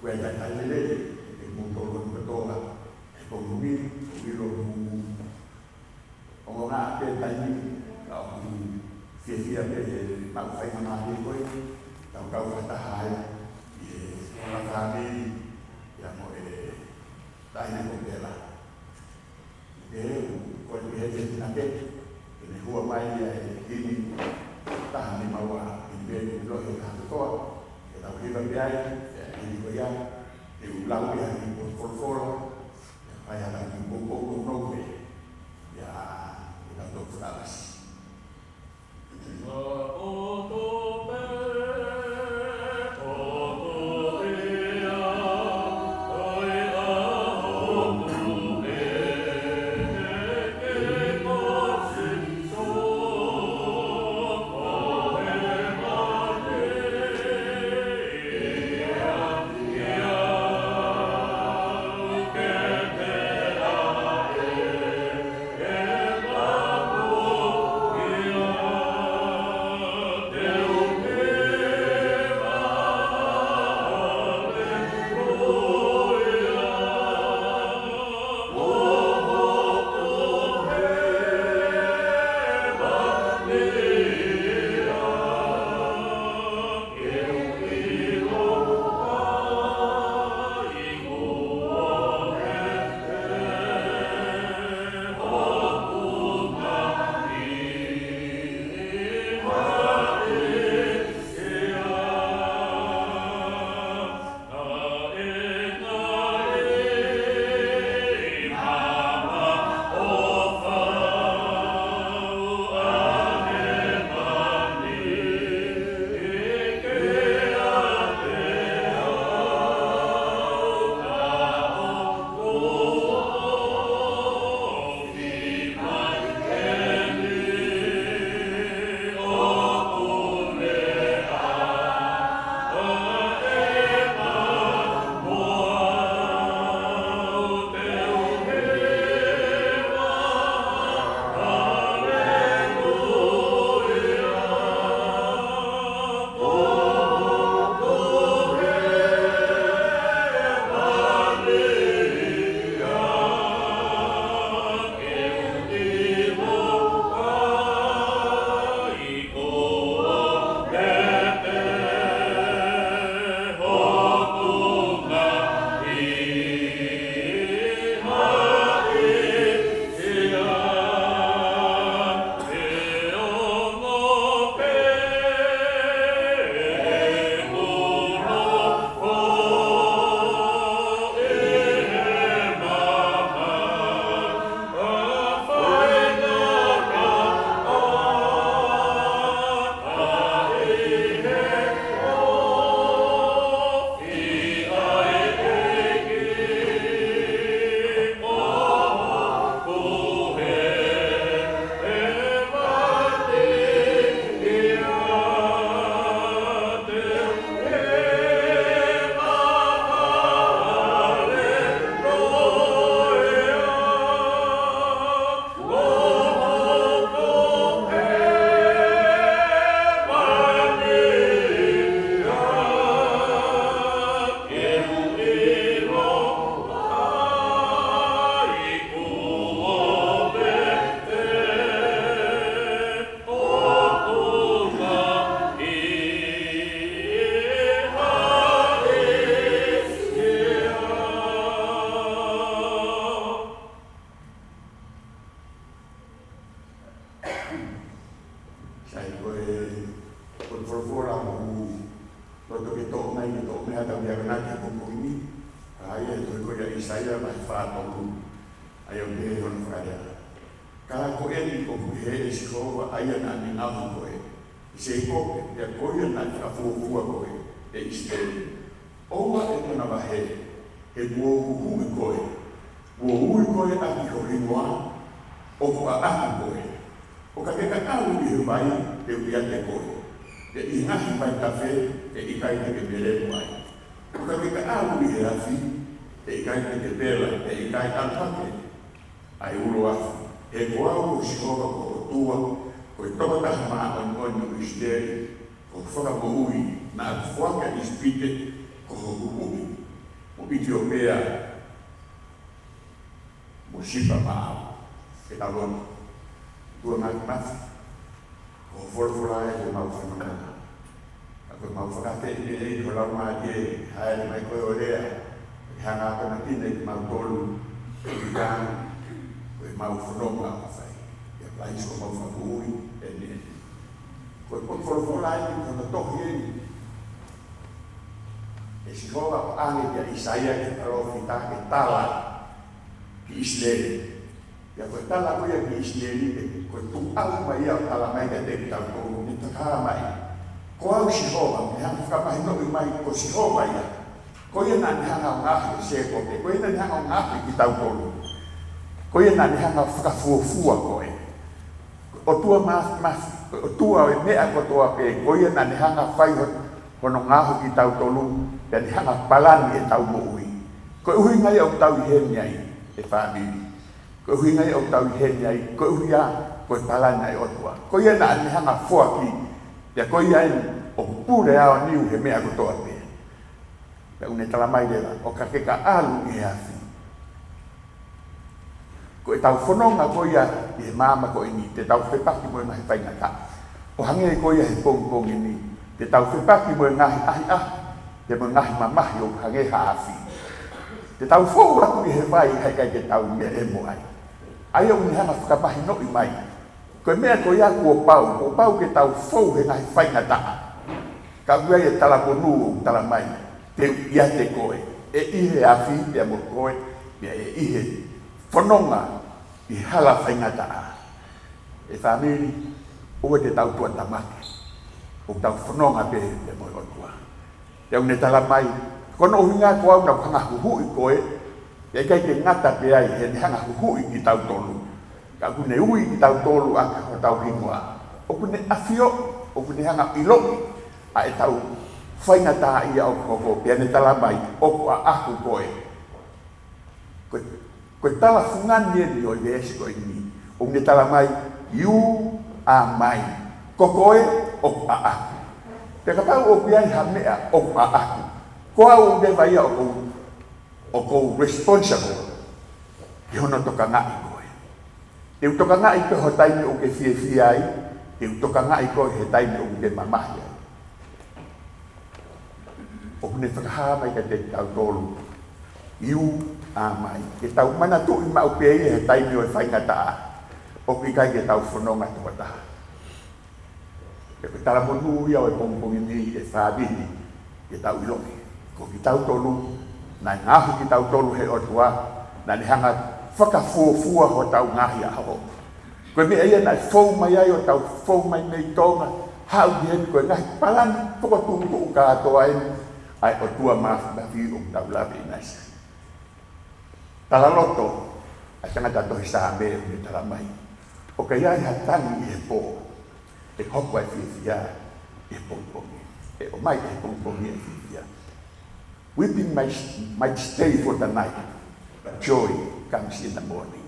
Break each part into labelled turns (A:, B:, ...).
A: Kue tai lele, e mutolo katoa, e konumi, wilo o ngā pe tai au fia pe mau fai mana ni koe, tau kau whatahai, i whakani, ia mo taina ko pera. Koe ni hete tina ke, ne hua mai hini tahani maua, i me lohi kātoa, e tau hiva pe ai, hini ko ia, e ulau ia ni portfolio, ai ana ki poco no me, ia ina to fralas. piti o mea mo sipa maa e tau lono tua ngai mafi o forfora e o mau whanakana a koe mau whakate e ko lau maa e haere mai koe o rea e hanga apana tine ki mau tolu e ki kāna koe mau whanonga o whai e plaiso mau whakuui e ni koe koe forfora e ki kona tohi e ni e si hoa o ange kia Isaia ke tarofi ta ke tala ki Israeli. Ya koe tala koe ki Israeli e koe tu au mai au tala mai ka te tau tōru ni takara mai. Ko au si hoa, me hanga whakamahi no i mai ko si hoa ia. Ko ia nā ni hanga o ngahi o se kote, ko ia nā ni hanga o ngahi ki tau tōru. Ko ia nā ni hanga whakafuafua koe. O tua mafi, o tua e mea kotoa pe, ko ia nā ni hanga whaiho kono ngaho ki tau tolu ya ni hanga palani e tau mo ui. Ko uhi ngai au tau i heni ai e whamiri. Ko uhi ngai au tau i heni ai, ko uhi a ko e palani ai otua. Ko ia na ni hanga fua ki, ya ko ia en o pure ao niu he mea kotoa pe. Pe une talamai lela, o ka ke ka alu i hafi. Ko e tau whanonga ko ia i he mama ko ini, te tau whepaki mo e ngahi whaingata. O hange ko ia he pong ini, te tau whepaki mo e ngahi ahi ah, te mo ngahi mamahi o hange haafi. Te tau whou aku i he vai hai kai te tau mea e mo ai. Ai au ni hanga whakamahi no i mai. Koe mea ko ia kua pau ke tau whou he ngahi whaingata. Ka ua e tala ponu o tala mai, te ia te koe. E ihe afi, te amo koe, e ihe whanonga i hala whaingata. E whamiri, o te tau tua tamaki. O tau whanonga pe te mo i otua. Te une tala mai, kono uhinga ko au na hanga huhui koe, e kai te ngata pe ai, he ni hanga huhui ki tau tolu. Ka kune ui ki tau tolu aka o tau hingua. O kune afio, o kune hanga iloki, a e tau whaingata ia o koko, pe ane tala mai, o ko a aku koe. Koe tala fungani e ni o i veesi koe ni. O kune tala mai, you are mine. Kokoe, o a aku. Te kapau o piai ha mea o a aku. Ko au de vai o ko responsible. Ki hono toka ngai koe. Te toka ngai koe ho taimi o ke fie ai, te toka ngai koe he taimi o ke mamahi ai. O kune whakaha mai ka te tau tolu. You are mine. Ke tau mana tu i mau pe he taimi o e whaingata. O ki kai ke tau whanonga tua taha. Ke tala monu ia o e pongpongi ni e whabini ke tau iloki. Ko ki tau tolu, na ngahu ki tau tolu he o tua, na ni hanga whakafuafua ho tau ngahi a ho. Koe mea ia na fau mai ai o tau fau mai nei tonga, hau di heni koe ngahi palan, whakatungu ko uka atoa eni, ai o tua mafi o tau labi naisa. Tala loto, a tangata tohi saha mea uni tala mai. O ka iai hatangi i he po, e hoko ai fia e pongpongi. E o mai e pongpongi e fia. Weeping might stay for the night, but joy comes in the morning.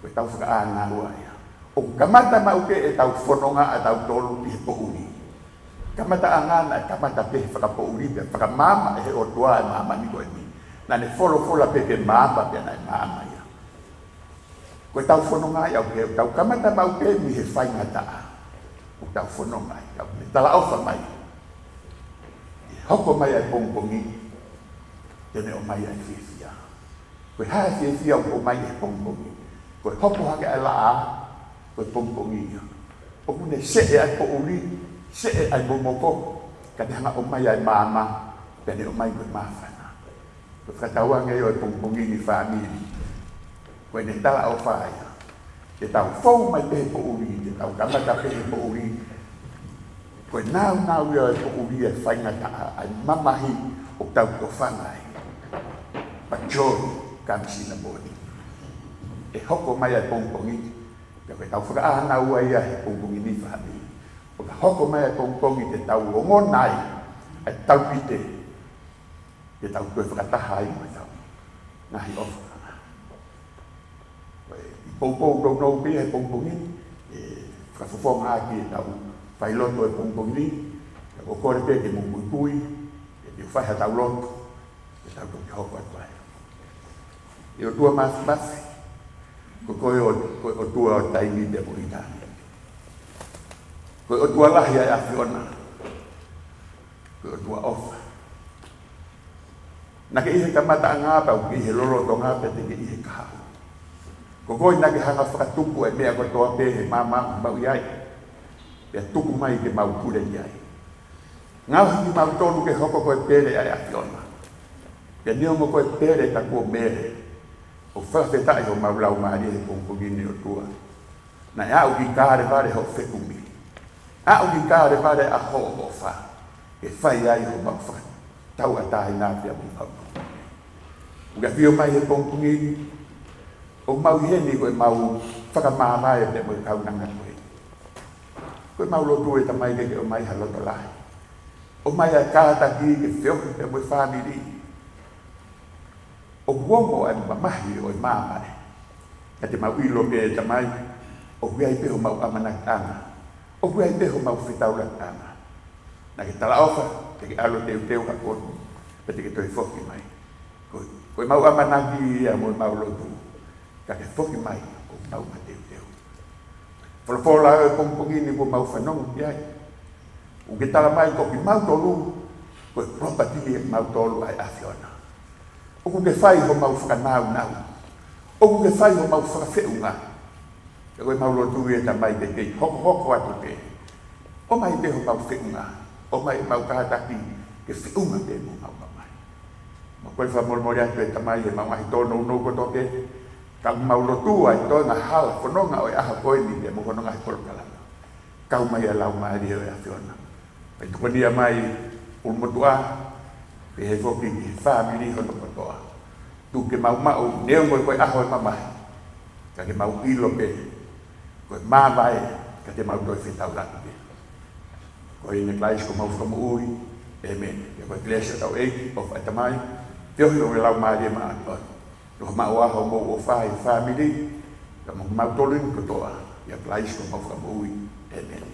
A: Koe tau whakaana ua ia. O kamata mauke e tau whanonga a tau tolu i he pouri. Kamata angana e kamata pe whakapouri, pe whakamama e he o tua e mama ni koe ni. Na ne fola pe mama pe na e mama ia. Koe tau whanonga ia o tau kamata mauke mi he whaingata. O tau whanonga ia. Tala ofa mai. Hoko mai ai pongpongi, tene o mai ai fia. Koe hae fia o mai ai pongpongi. Koe hopo hake ai laa, koe pongpongi ia. O kune see ai pouri, see ai momoko, kane hanga o mai ai mama, tene o mai koe mawhana. Koe whakataua ngai o ai pongpongi ni whamiri. Koe ne tala o whaia. Te tau fau mai pehe pouri, te tau kamata pehe pouri, koe nau ia e pouri e whaingata ai mamahi o tau to whangai. But joy comes in the morning. E hoko mai ai pongpongi, te koe tau whakaana ua ia he pongpongi ni whami. O ka hoko mai ai pongpongi te tau ongonai, ai tau pite, te tau koe whakataha ai mai tau. Ngahi ofa. I pongpong tau nou pia he pongpongi, e whakafofonga aki e tau fai loto e pongpongi, o kore pe ke mungui pui, e te whai hatau loto, e tau ko hoko atuai. I o tua masi, ko o tua o taimi te Moritani. Ko o tua lahi ai Afiona, ko o tua ofa. Na ke ihe kamata ngapa o ihe lolo to ngapa te ke ihe kahau. Ko koi na ke hanga whakatupu e mea ko toa pehe mama mau iai. Pea tuku mai ke mau pure iai. Ngau ki mau tonu ke hoko koe pere ai Afiona. Pea niongo koe pere ta kua mere. O whawhetai ho mau lau maari he pongpongini o tua. Na e au ki kāre vare ho whekumi. Au ki kāre vare a ho o wha. E whai ai ho mau whakatupu. Tau a tahi nā pia mō mau. Uga whio mai he pongpongini. O mau heni koe mau whakamāmai e mo kau nanga koe. Koe mau lotu e tamai ke o mai haloto lai. O mai a kātaki ke whiohi pe mo whamiri. O wongo e mamahi o i māmare. Ka te mau ilo ke e tamai. O hui ai peho mau amanatanga. O hui ai peho mau whitauratanga. Na ke tala ofa. Te alo teu hakonu. Pete ke toi whoki mai. Koe mau amanaki a mo mau lotu. Ka ke whoki mai o mau ma teu. Whalafola e pongpongini ko mau whanongu iai. O ke tala mai ko ki mau tolu. Koe propati e mau tolu ai Afiona. O ke whai ho mau whakanau nau. O ke whai ho mau whakawheunga. Koe mau lotu e ta mai ke kei hoko atu ke. O mai te ho mau wheunga. O mai mau kātaki ke whiunga te mo mau mai. Ma koe whamormori atu e tamai e mau ahi tōnou nou koto ke. Ka mau lotua i tō ngā hala whanonga o e aha koe ni te mo whanonga i korokalanga. Kau mai e lau maari o e Afiona. Pai tukonia mai ulmotua. Pe he whoki ki whamiri hono kotoa. Tu ke mau mau neongo koe aho e mamahi. Ka ke mau ilo pe. Koe māwai ka te mau toi whetau laki pe. Ko ina klais ko mau whakamuui, amen. Ia koe klesa tau eiki, o whaitamai, teohi o lau maari e maa atuan. Roho mau aho mo o whai whamiri, ka mau tolun kotoa, ia klais ko mau whakamuui, amen.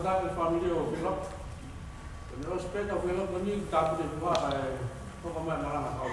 B: Kadang family o Philip. Kalau sepeda Philip ni tak boleh buat kau kemana malam kau.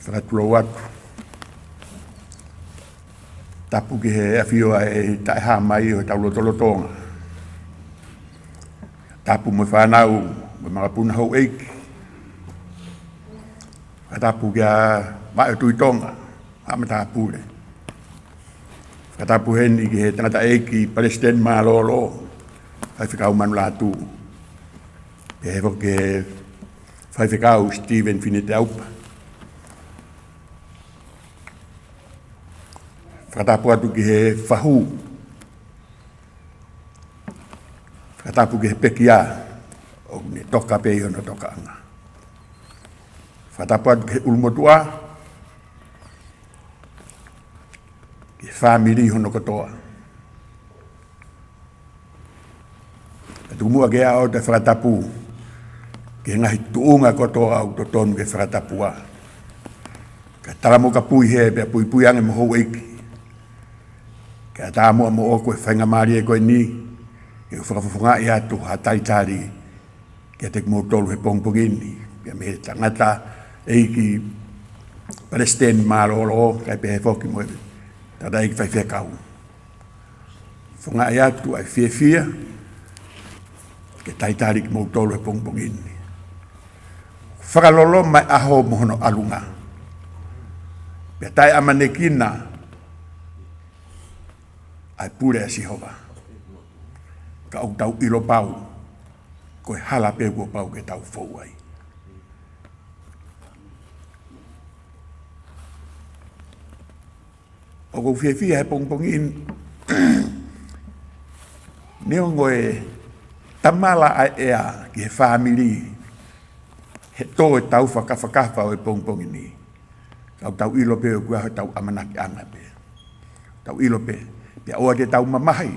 A: whakatulou atu. Tapu ki he awhioa e tae hā mai o tau lotolotonga. Tapu mo whanau, mo mga puna hau eiki. Whakatapu ki a mai o tuitonga, hamata apure. Whakatapu heni ki he tangata eiki Palestine maa lolo, hai whikau manu lātu. Pe he whoki he whai whikau Stephen Finetaupa. Whakatapu atu ki he whahu. Whakatapu ki he pekia o ne toka pe iho no toka anga. Whakatapu atu ki he ulmotua ki he whamiri iho no katoa. Atu mua ke ao te whakatapu ki he ngahi tuunga kotoa au to tonu ke whakatapua. Ka talamo ka pui he pe pui pui ange mo hou eiki. Ka tā mua mo o koe whainga maari e koe ni, e u whakafufunga i atu ha taitari kia te mo tolu he pongpongini. Pia me he tangata eiki Palestine mārolo, kai pe he whoki mo e tata eiki whai whekau. Funga i atu ai whia ke taitari ki mo tolu he pongpongini. Whakalolo mai aho mohono alunga. Pia tai amanekina ai pure a Sihova. Ka au tau ilo pau, koe hala pe kua pau ke tau fau ai. O kou whiawhia he pongpongin, neo ngoe tamala ai ea ki he whamiri, he tō e tau whakawhakawa o e pongpongini. Ka au tau ilo pe o kua he tau amanaki anga pe. Tau ilo pe. Pia oa te tau mamahi.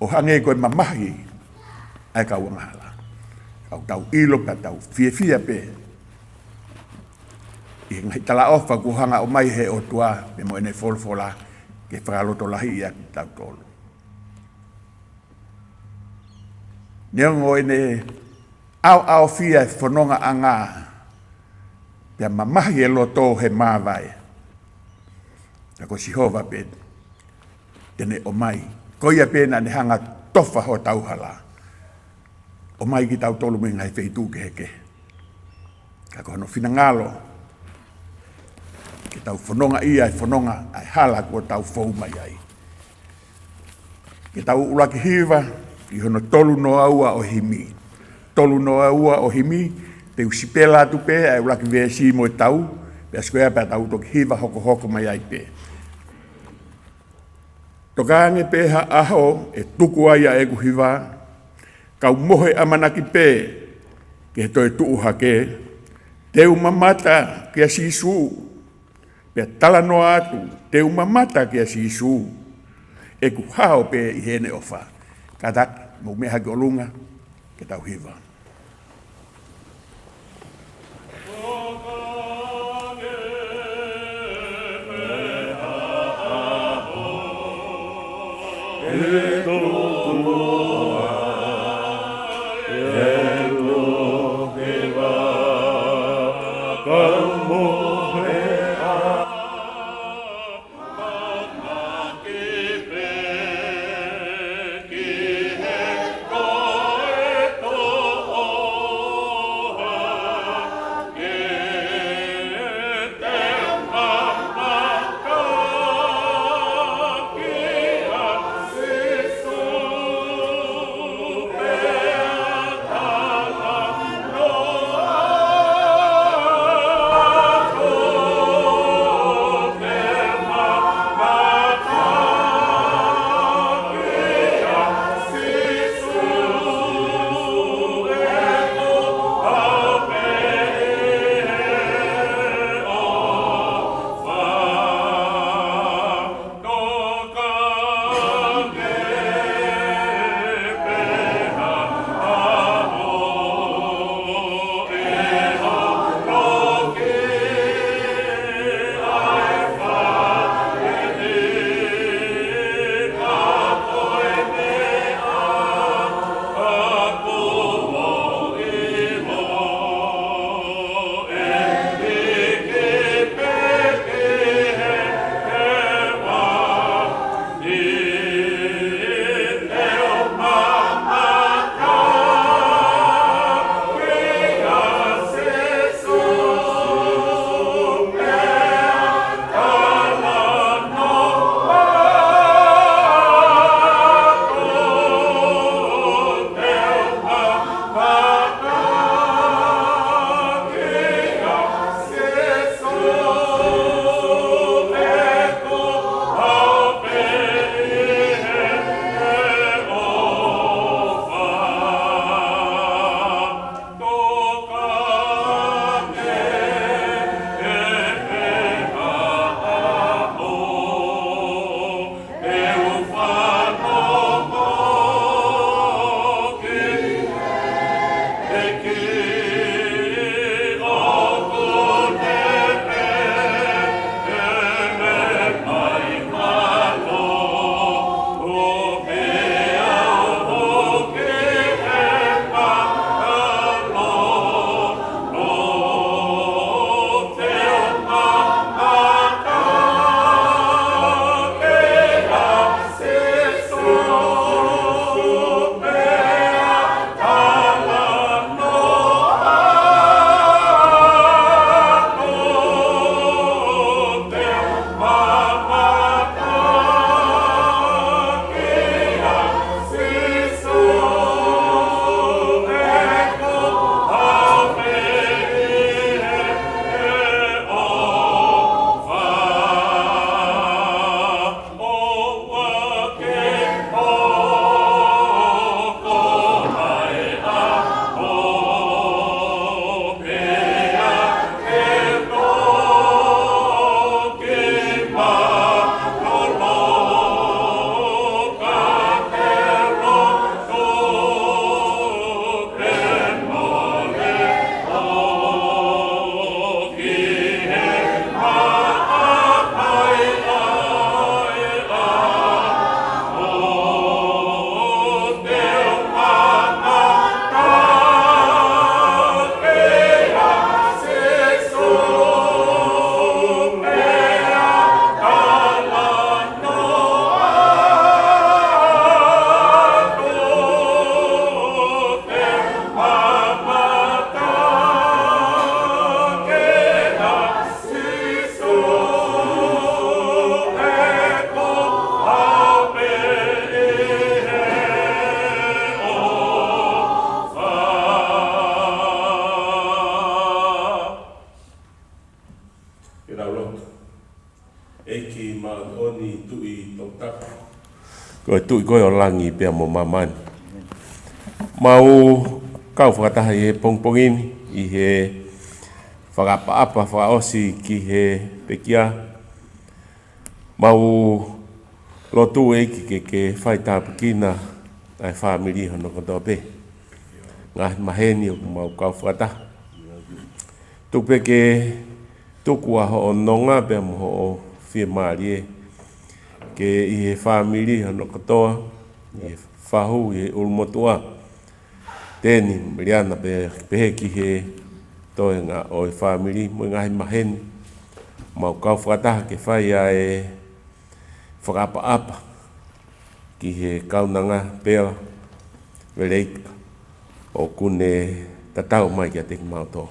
A: O hange koe mamahi ai kau angahala. Kau tau ilo pa tau whiawhia pe. I ngai tala ofa ku hanga o mai he o tua pe mo ene folfola ke whakaloto lahi ia tau tolu. Neongo ene au fia e whanonga anga pia mamahi e loto he mawai. Tako Sihova pe, tene o mai, koia pena ne hanga tofa ho tauhala. O mai ki tau tolu me ngai wheitu ke heke. Kako hono whinangalo, ke tau whanonga ia e whanonga ai hala kua tau whau mai ai. Ke tau ulaki hiva, ki hono tolu no aua o himi. Tolu no aua o himi, te usipela tu pe, ai ulaki vesi mo e tau, pe askoea pe tau toki hiva hoko mai ai pe. Tokange pe ha aho e tuku aia e kuhiwa, kau mohe amanaki pe, ke toi tuu hake, teu mamata kia sisu, pe tala no atu, teu mamata kia sisu, e ku hao pe i hene ofa. Katak, mo meha ke olunga, ke tau hiwa.
C: Ko tu ko o langi pe mo mamani. Mau kau whakataha i he pongpongini, i he whakapa-apa whaosi ki he pekia. Mau lotu eiki ke whaitāpukina ai whamiri hono kotoa pe. Ngā maheni o mau kau whakataha. Tupe ke tuku aho o nonga pe mo o whia maari ke i he whamiri hono kotoa, i he whahu, i he ulmotua. Tēni miriana pehe ki he toi ngā o i whamiri, mo ngahi maheni. Mau kau whakataha ke whai a e whakapa-apa ki he kaunanga pēra Veleika o kune tatau mai ki a teki mau tō.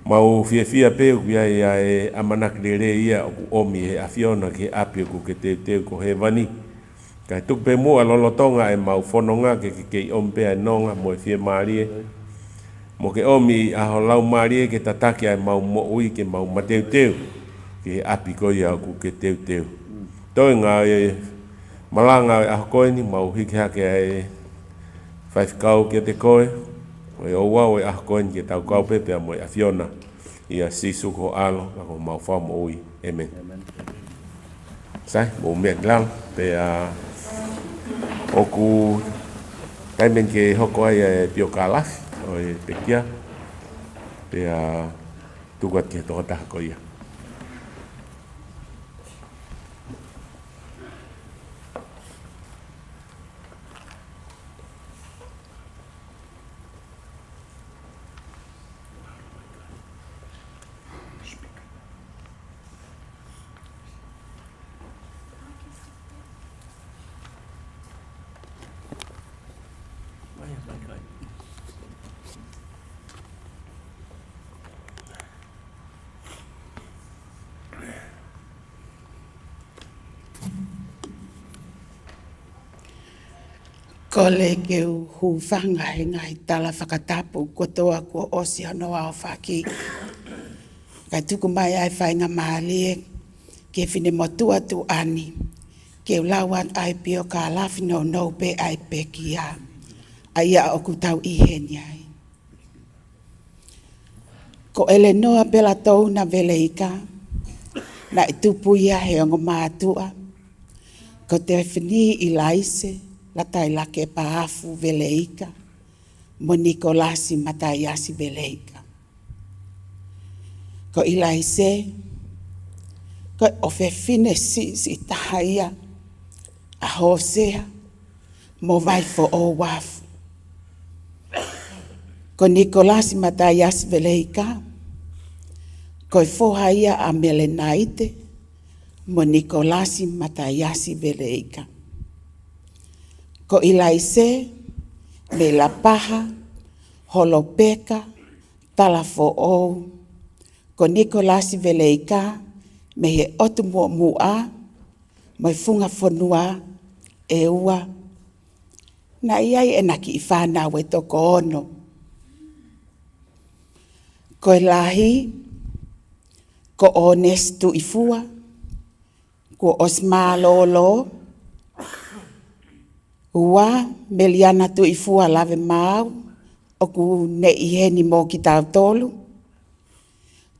C: Mau whia pēu ki a e amanaki re ia o ku omi he awhiona ki he api o ku ke te ko he wani. Kai tupe mua lolotonga e mau whanonga ke i ompea nonga mo e whia maarie. Mo ke omi aho lau maarie ke tataki ai mau mo ui ke mau mateu ke he api ko ia ku ke teu. Toi ngā e malanga aho koe ni mau hiki hake ai whaifkau ke te koe. O e oua o e aho koe ni ke tau kau pepea mo e awhiona. Ia sisu ko alo ako mau whao mo ui. Amen. Sai, mo mea glang pe oku taimen ke hoko ai e pio kālafi o e pekia pe tukat ke toka taha ko ia.
D: Ko le ke huwhanga he ngai tala whakatapu ko toa ko osi anoa o whaki. Kai tuku mai ai whainga maalie ke whine motua tu ani. Ke ulauan ai pio ka lafi no pe ai pekia. Ai a oku tau iheni ai. Ko ele noa pela tau na Veleika. Na itupu ia he ongo mātua. Ko te whini i laise. Latai lake paafu Veleika, mo Nikolasi mataiasi Veleika. Ko ilai se, ko ofe fine si tahaia, a hosea, mo vai fo o wafu. Ko Nikolasi mataiasi Veleika, ko fohaia a Melenaite, mo Nikolasi mataiasi Veleika. Ko ilaise, me la paha, holopeka, talafo o, ko Nikolasi Veleika, me he otu mua, mai funga fonua, e ua. Na iai e naki i whanau e toko ono. Ko ilahi, ko onestu i fua, ko osmalolo, ua meliana tu i fua lave mau, oku ne iheni mo ki tau tolu.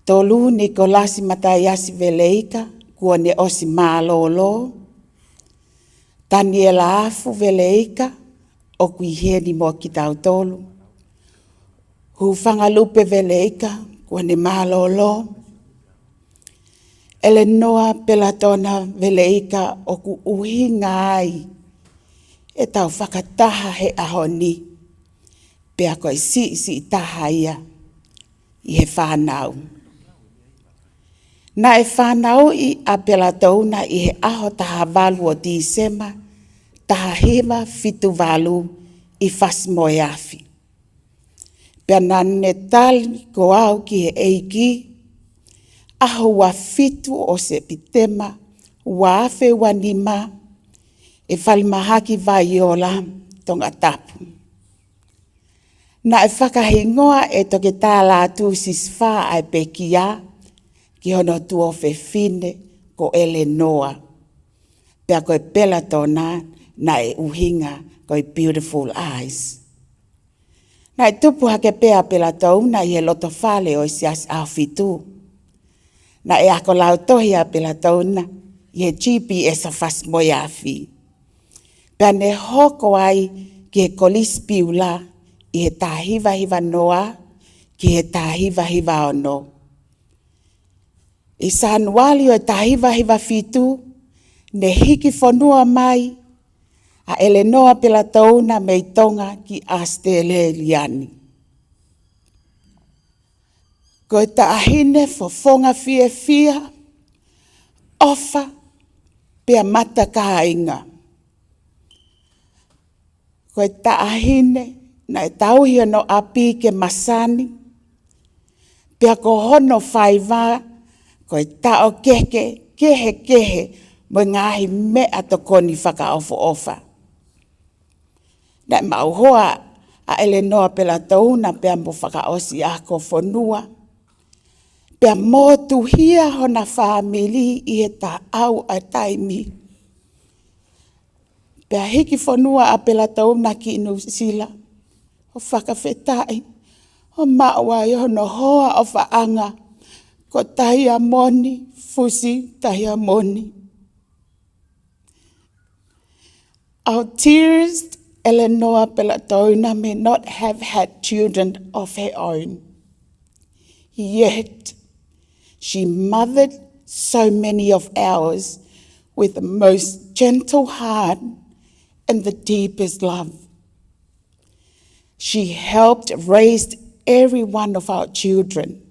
D: Tolu Nikolasi mataiasi Veleika, kua ne osi malolo. Daniela afu Veleika, oku iheni mo ki tau tolu. Hufanga lupe Veleika, kua ne malolo. Elenoa pelatona Veleika, oku uhinga ai. E tau whakataha he ahoni, pea koe si taha ia, i he whanau. Na e whanau i apela tauna i he aho taha walu o Disema, taha hewa fitu walu i whasmoe afi. Pea nane tali ko au ki he eiki, aho wa fitu o se pitema, wa afe wa nima, e whalimahaki vai ola tonga tapu. Na e whakahingoa e toke tāla tu siswha ai pekia ki hono tuo fe fine ko ele noa. pea koe pela tōna na e uhinga koe beautiful eyes. Na e tupu hake pea pela tōna i he loto whale o isias awhitu. Na e ako lau tohi a pela tōna i he GPS a whas moi awhi. Pea ne hoko ai ki he kolis piula i he tāhiva hiva noa ki he tāhiva hiva ono. I Sanuali o e tāhiva hiva fitu, ne hiki whanua mai a Eleanor pela tauna mei tonga ki Astele Liani. Ko ta ahine fofonga fia, ofa pia mata ka inga. Ko ta ahine na e tauhia no api ke masani, pia ko hono whaiva, ko ta o kehe, mo ngahi mea to koni whakaofo ofa. Na mauhoa a Eleanor pela tauna pia mo whakaosi ako whanua. Pia motu hia hona whamili i he ta au a taimi. Pia hiki whanua a pela tauna ki New Zealand. O whakawhetai, o maua i hono hoa o whaanga. Ko tahia moni, fusi tahia moni. Our dearest Eleanor Pelatona may not have had children of her own. Yet, she mothered so many of ours with the most gentle heart and the deepest love. She helped raise every one of our children,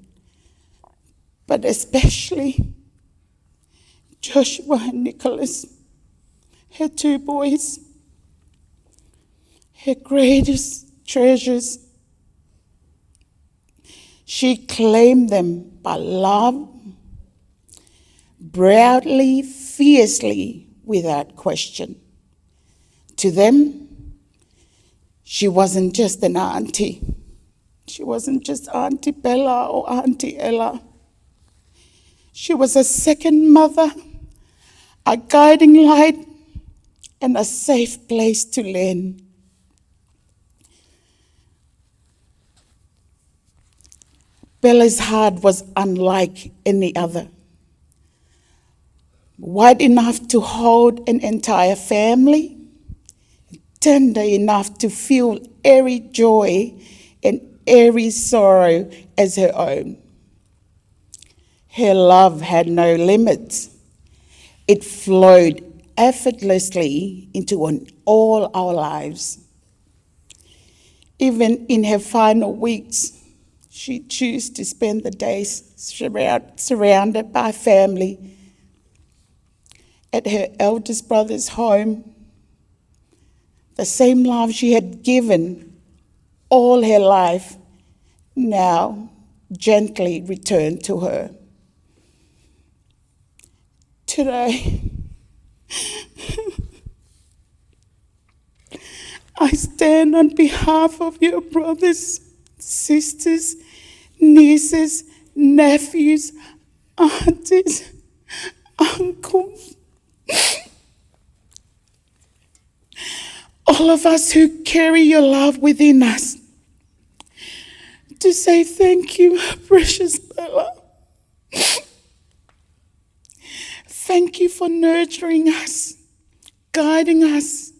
D: but especially Joshua and Nicholas, her two boys, her greatest treasures. She claimed them by love, proudly, fiercely, without question. To them, she wasn't just an auntie. She wasn't just Auntie Bella or Auntie Ella. She was a second mother, a guiding light, and a safe place to learn. Bella's heart was unlike any other. Wide enough to hold an entire family, tender enough to feel every joy and every sorrow as her own. Her love had no limits. It flowed effortlessly into all our lives. Even in her final weeks, she chose to spend the days surrounded by family at her eldest brother's home. The same love she had given all her life now gently returned to her. Today, I stand on behalf of your brothers, sisters, nieces, nephews, aunties, uncles, all of us who carry your love within us, to say thank you, precious Bella. Thank you for nurturing us, guiding us,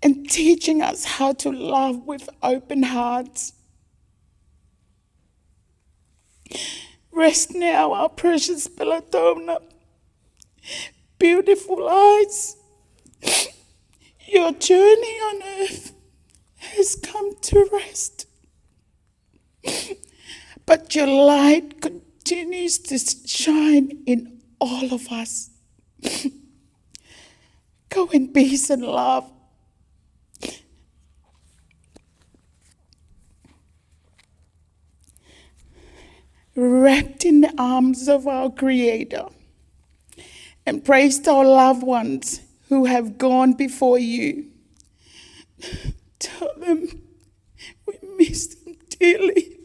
D: and teaching us how to love with open hearts. Rest now, our precious Belladonna. Beautiful eyes. Your journey on earth has come to rest. But your light continues to shine in all of us. Go in peace and love. Wrapped in the arms of our Creator, and praise our loved ones who have gone before you. Tell them we miss them dearly.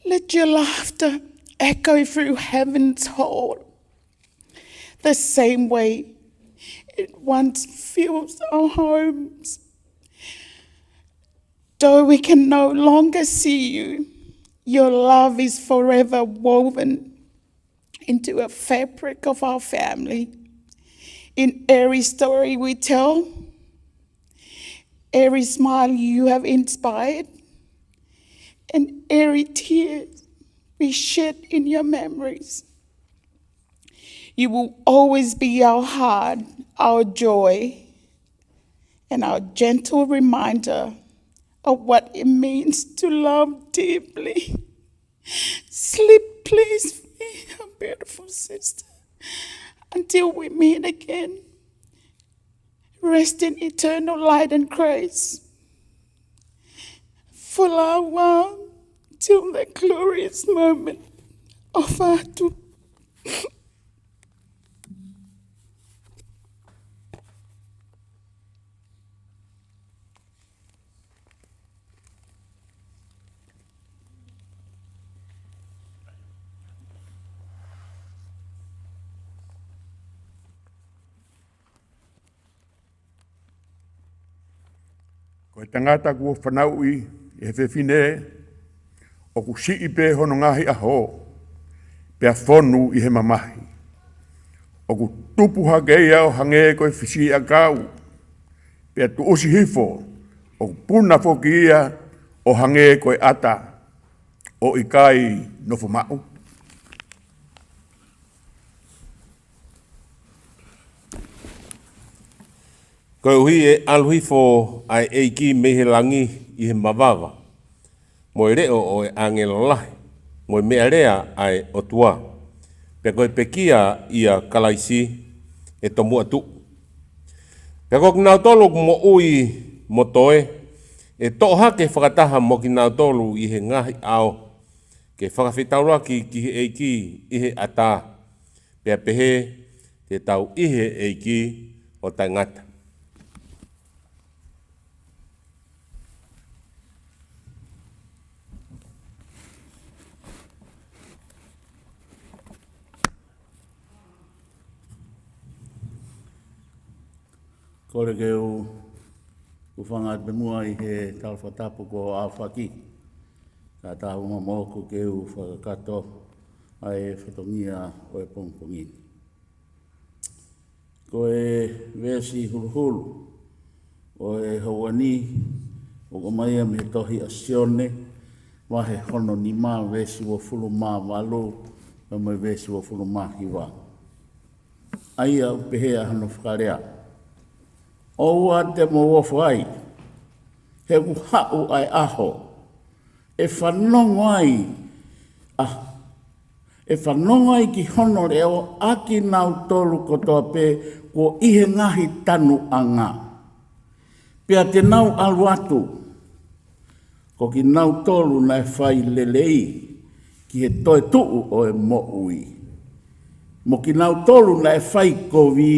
D: Let your laughter echo through heaven's hall. the same way it once fills our homes. Though we can no longer see you, your love is forever woven into a fabric of our family. In every story we tell, every smile you have inspired, and every tear we shed in your memories, you will always be our heart, our joy, and our gentle reminder of what it means to love deeply. Sleep peacefully, our beautiful sister, until we meet again. Rest in eternal light and grace. For our while, till the glorious moment of our doom.
A: Ko tangata kua whanau i e whewhine o ku si i pē hono ngahi aho pēa whonu i he mamahi. O ku tupu hagei au hange koe whisi a kau pēa tu osi hifo o ku puna whoki ia o hange koe ata o i kai nofo mau.
C: Koe uhi e aluhi fo ai eiki mehe langi i he mawawa. Mo e reo o e angelo lahi. Mo e mea rea ai o tua. Pea koe pekia ia kalaisi e tomu atu. Pea koe kinau tolu mo ui mo toe. E toha ke whakataha mo kinau tolu i he ngahi ao. Ke whakawhitaurua ki he eiki i he ata. Pea pehe te tau i he eiki o tangata.
E: Kore ke u whangat me mua i he talwhatapu ko a whaki. Ka tāhunga mōku ke u whakakato ai whatongia o e pongpongi. Ko e vesi huluhulu o e hauani o ko mai me tohi a sione wahe hono ni mā vesi o fulu mā walu me mai vesi o fulu mā hiwa. Aia upehea hano whakarea. O ua te mo wofu ai, he ku hau ai aho, e whanongo ai, e whanongo ai ki hono reo aki nau tolu kotoa pe ko ihe ngahi tanu anga. Pea te nau alu atu, ko ki nau tolu na e whai lelei, ki he toe tuu o e mo ui. Mo ki nau tolu na e whai kovi,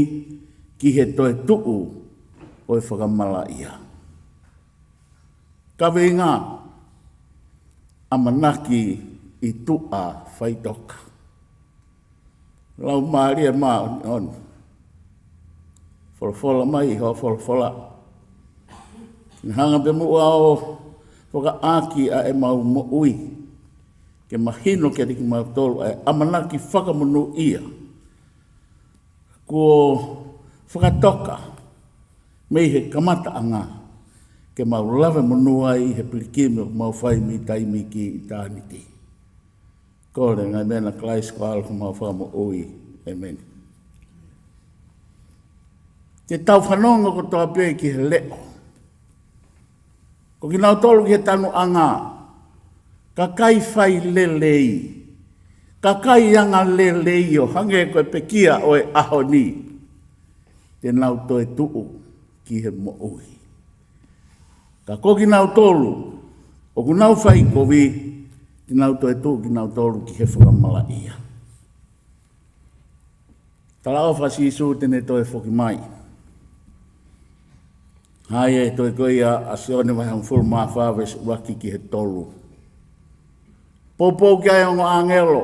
E: ki he toe tuu o e whakamala ia. Ka wenga, amanaki i tua whaitoka. Lau maaria maa on. Wholofola mai, hoa wholofola. Hanga pe mua o whaka aki a e mau mo ui. Ke mahino ke riki mau tolu a amanaki whakamunu ia. Ko whakatoka. Mei he kamata anga, ke mau lawe monua i he pilikime mau whai mi taimi ki i tāniti. Kore ngai mena klais ko alko mau whamo ui. Amen. Te tau whanonga ko toa pē ki he leo. Ko ki nau tolu ki he tanu anga, ka kai whai lelei, ka kai anga lelei o hange koe pekia o e aho ni, te nau toe tuu. Ki he mo ui. Ka koki nau tolu, o ku nau whai kovi, ki nau toe tū, ki nau tolu ki he whakamala ia. Tala o whasi isu tene toe whoki mai. Hai e toe koia a seone vai hang fulu maa whawes waki ki he tolu. Popo ki ai ongo angelo,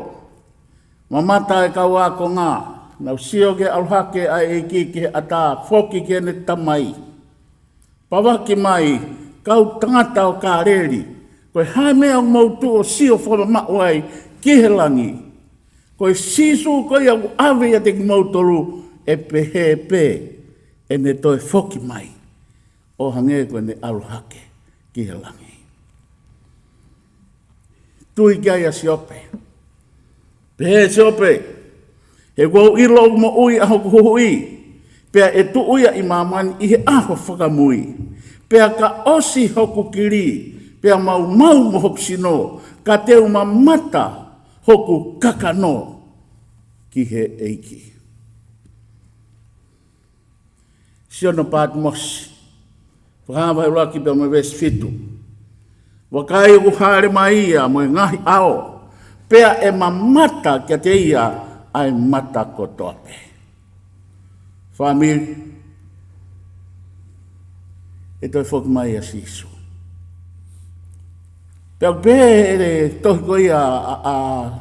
E: mamata e kau ako ngā, nau sio ke aluhake a e ki ke ata foki ke ne tamai. Pawaki mai, kau tangata o ka reri, koe hae mea mautu o sio whama mawai ki he langi. Koe sisu koe au awe a te ki mautolu e pehe pe e ne toi foki mai. O hange koe ne aluhake ki he langi. Tui kia ia siope. Pehe siope. He kou ilo mo ui aho kuhui. Pea e tu uia i mamani i he aho whakamui. Pea ka osi hoku kiri. Pea mau mo hoku sino. Ka teu mamata hoku kakano ki he eiki. Siono pat mosi. Whakawai raki pea mo wes fitu. Wakai uku hare mai ia mo ngahi ao. Pea e mamata kia te ia ai mata kotoape. Famili, e toi whoki mai a sisu. Pea pere tohi koe a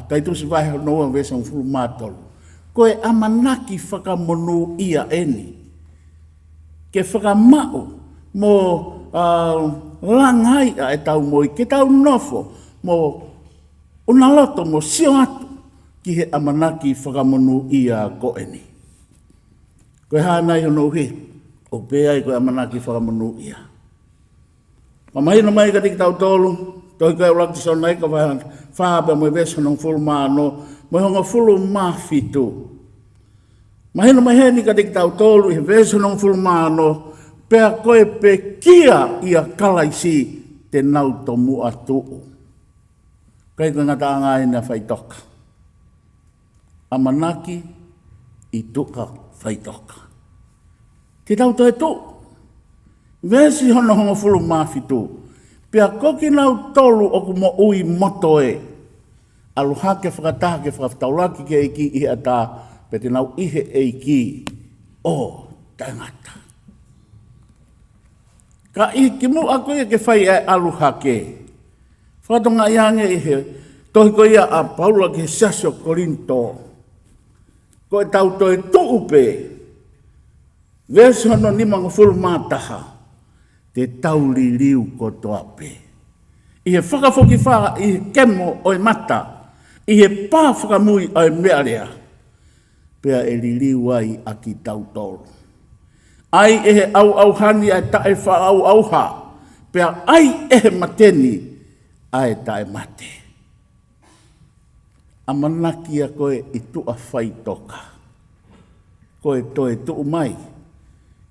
E: taitusi vai hau noua vesa un fulu mātolu. Koe amanaki whakamonu ia eni. Ke whakamau mo langai a e tau moi, ke tau nofo mo unaloto mo sio atu ki he amanaki whakamonu ia koeni. Koe hānai hono uhi, o pēai koe amanaki whakamonu ia. Mamahino mai ka tiki tau tolu, toi koe ulaki sonai ka whāpea mo vesa nong fulu māno, mo honga fulu māwhitu. Mahino mai heni ka tiki tau tolu, i he vesa nong fulu māno, pea koe pe kia ia kalaisi te nau tomu atuu. Kai koe ngata anga ina whaitoka. Amanaki i tuka whaitoka. Te tau toi tu. Vesi hono hongo fulu mawhitu. Pea koki nau tolu oku mo ui moto e. Aluhake whakatake whakataulaki ke eiki i ata. Pe te nau ihe eiki o tangata. Ka i ki mu a koe ke whai e aluhake. Whakatonga iange i he. Tohi koe ia a Paula ke Sasio Korinto. Koe tau toi tuupe. Vesi hono ni manga fulu mātaha. Te tauri riu kotoa pe. I he whakafoki whaka i he kemo oi mata. I he pā whakamui oi mearea. Pea e ririu ai a ki tau tolu. Ai e he au hani ai tae wha au ha. Pea ai e he mateni ai tae mate. Amanaki a koe i tua whai toka. Koe toe tuu mai.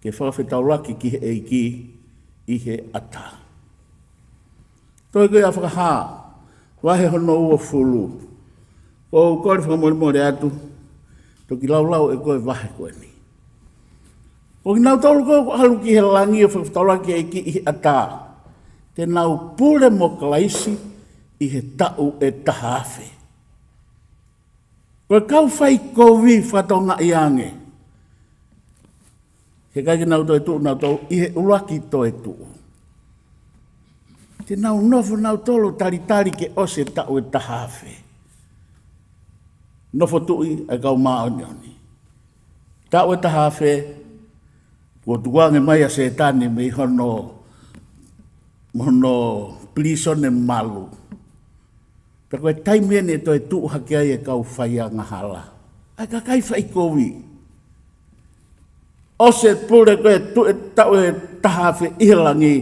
E: Ke whakawhetauraki ki he eiki i he ata. Toi koe a whakaha. Wahe hono ua fulu. O koe whakamore atu. Toki laulau e koe wahe koe ni. O ki nau tolu koe halu ki he langi o whakawhetauraki eiki i he ata. Te nau pule mo kalaisi i he tau e taha awhi. Koe kau whai kovi whatonga i ange. He kai ki nau toi tuu nau tolu, i he uraki toi tuu. Te nau nofo nau tolu tari ke ose tau e tahawhi. Nofo tui e kau maonioni. Tau e tahawhi, kua tuange mai a setani me hono plisone malu. Pe koe taimene toi tuu hake ai e kau whai a ngahala. Ai ka kai whai kovi. Ose pure koe tau e tahawhi ihilangi.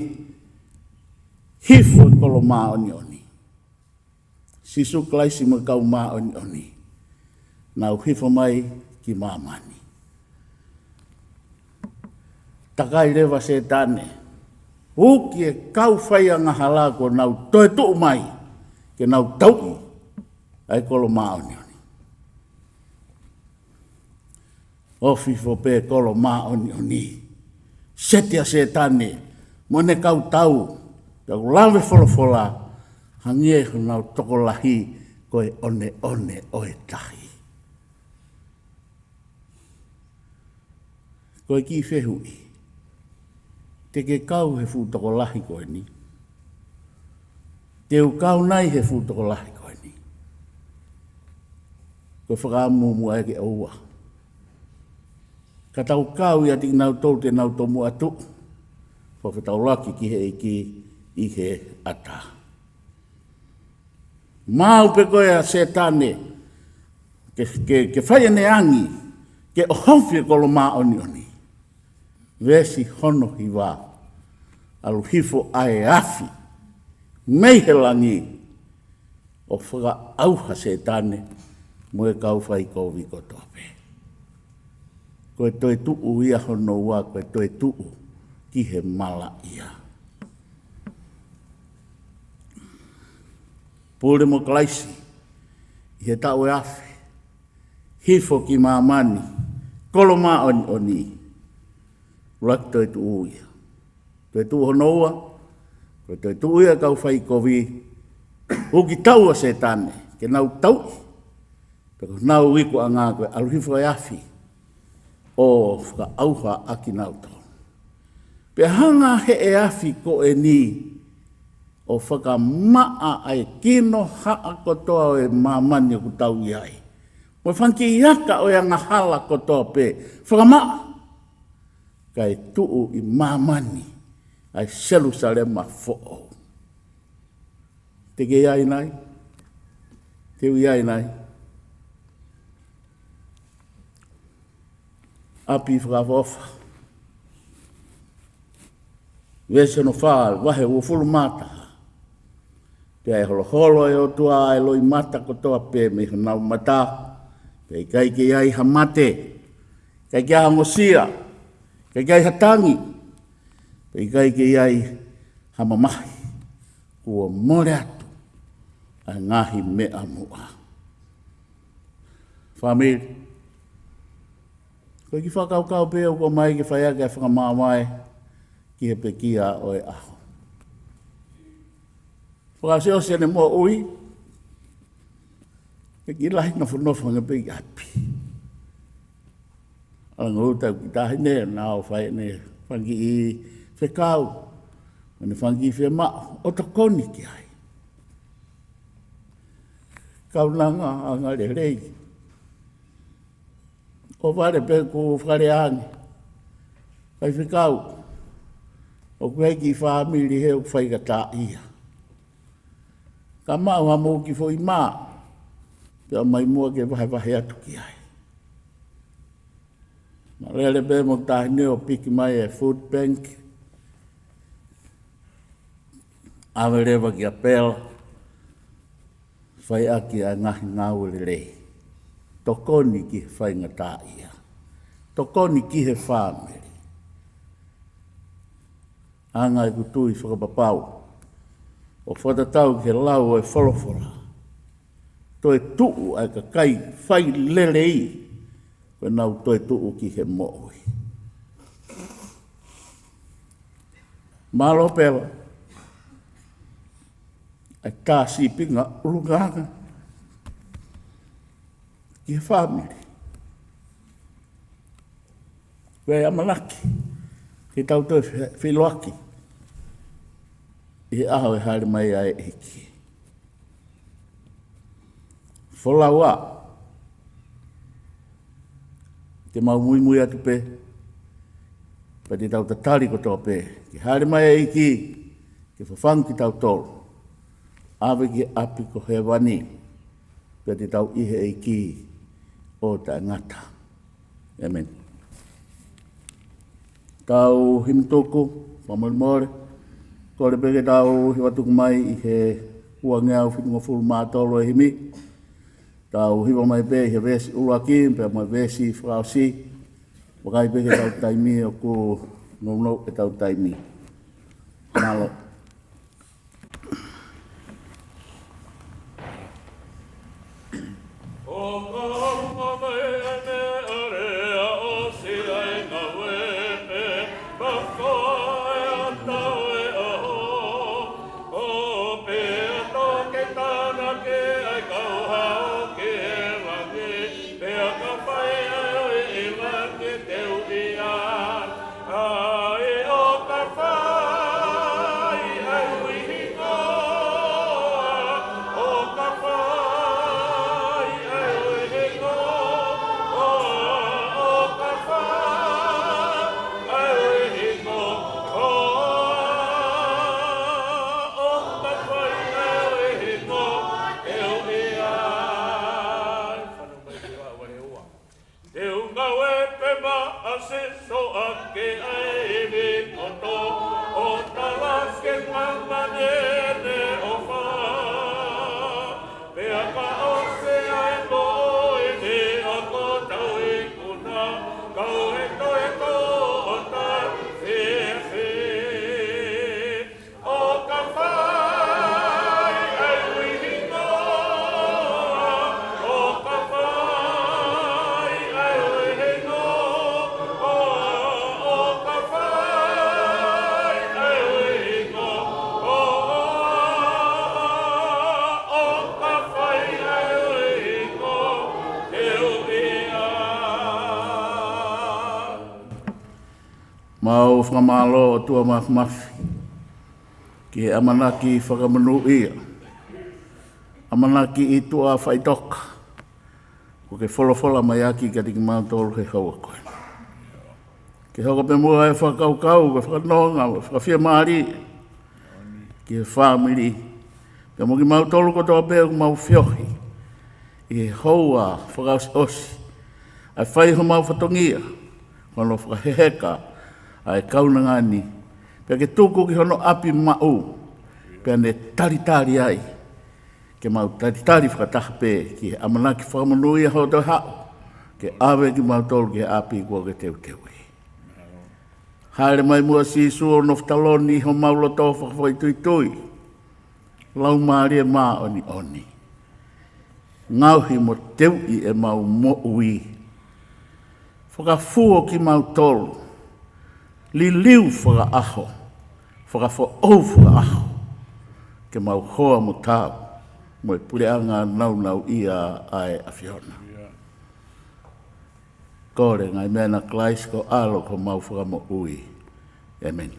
E: Hifo kolo maonioni. Sisu klaisi mo kau maonioni. Nau hifo mai ki mamani. Takai rewa setane. Uki e kau whai a ngahala ko nau toi tuu mai. Ke nau tau ai kolo maonioni. Ofifo pe kolo maonioni. Setia setane. Mone kau tau. Ka lawe wholofola. Hangie nau toko lahi. Koe one oe tahi. Koe ki whehui. Te ke kau he fu toko lahi koe ni. Te ukau nai he fu toko lahi koe ni. Koe whakaamumu ai ke aua. Ka tau kau ia tik nau tau te nau tomu atu. Whawhi tau laki ki he iki i he ata. Mau pe koe a setane. Ke whaiane angi. Ke ohawhi kolo maa oni oni. Vesi hono hi wā. Alu hifo ae afi. Meihelangi. O whaka auha setane. Moe kau whai kou wiko tope. Koe toi tuu ia hono wā, koe toi tuu ki he mala ia. Pūre mo klaisi, i he tau e awhi, hifo ki mamani, kolo maa oni oni, ulaki toi tuu ia. Toi tuu hono wā, koe toi tuu ia kau whai kovi, uki tau a setane, ke nau tau, peko nau wiku a ngā koe, alu hifo e awhi, o whaka auha aki nauto. Pe hanga he e awhi ko e ni o whaka maa ai kino haa kotoa o e mamani ku tau iai. Mo whanki iaka o e anga hala kotoa pe whaka maa. Kai tuu i mamani ai Jerusalema fo'o. Te ke iai nai? Te ui iai nai? Api whakawofa. Wese no whaa, wahe ua fulu mata. Te ai holo holo e o tua e loi mata kotoa pe me hanau mata. Pe i kai ke iai hamate. Kai ke hangosia. Kai ke iai hatangi. Pe i kai ke iai hamamahi. Ua more atu. A ngahi mea mua. Famili. Koe ki whakaukau pe o ko mai ki whaiake a whakamawai ki he pekia o e aho. Whakaseo sene mua ui, ke ki lahi na whanofa nga pe ki api. Alanga utau ki tahi ne, nao whai ne, whangi i whekau, wane whangi i whemau, o takoni ki ai. Kaunanga a ngare rei. O whare pe ku whare ange. Kai whikau. O kwe ki whamiri he o whaigata ia. Ka mau ha mō ki fo i mā. Pea mai mua ke wahe atu ki ai. Ma rele pe mo tahine o piki mai e food bank. Awe rewa ki a pela. Whai aki a ngahi ngāu le rei. Tokoni ki he whaingata ia. Tokoni ki he whamiri. Anga i kutui whakapapau. O whatatau ki he lau e wholofora. Toi tuu ai ka kai whai lere i. Koe nau toi tuu ki he mooi. Malo pela. Ai tā sipinga ulunganga. Ki he whamiri. Koe amanaki. Ki tau toi whiloaki. I aho e haere mai a e hiki. Wholau a. Te mau mui atu pe. Pa te tau tatari kotoa pe. Ki haere mai a e hiki. Ki whawhangi ki tau tolu. Awe ki api ko he wani. Pa te tau ihe e hiki. O ta ngata. Amen. Tau himtoko, whamoremore. Kore peke tau hiwatuku mai i he uangeau whitunga fulu mātolo e himi. Tau hiwa mai pe he vesi uruaki, pe mai vesi whakausi. Wakai peke tau taimi o ku nono e tau taimi. Malo.
F: Ai o ka whai
E: mau whamalo o tua mafi. Ki he amanaki whakamanu ia. Amanaki I tua whaitoka. Ko ke wholofola mai aki ka tiki mautolu he haua koe. Ke hoko pe mua e whakaukau, ke whakanonga, whakawhia maari. Ki he whamiri. Ka muki mautolu ko toa pēo ku mau whiohi. I he houa whakausi. Ai whai ho mau whatongia. Kono whakaheheka. Ai kaunangani. Pea ke tuku ki hono api mau. Pea ne tari ai. Ke mau tari whakataha pē. Ki he amanaki whakamanui hau tau hao. Ke awe ki mau tolu ki he api kua ke teu. Haere mai mua si suo no whtaloni ho mau loto whakawhaitui. Lau maari e maa oni. Ngauhi mo teu I e mau mo ui. Whakafuo ki mau tolu. Li liu whaka aho. Whakafo au whaka aho. Ke mau hoa mo tau. Mo e pureanga nau ia ai a Fiona. Kore ngai mena klais ko alo ko mau whaka mo ui. Amen.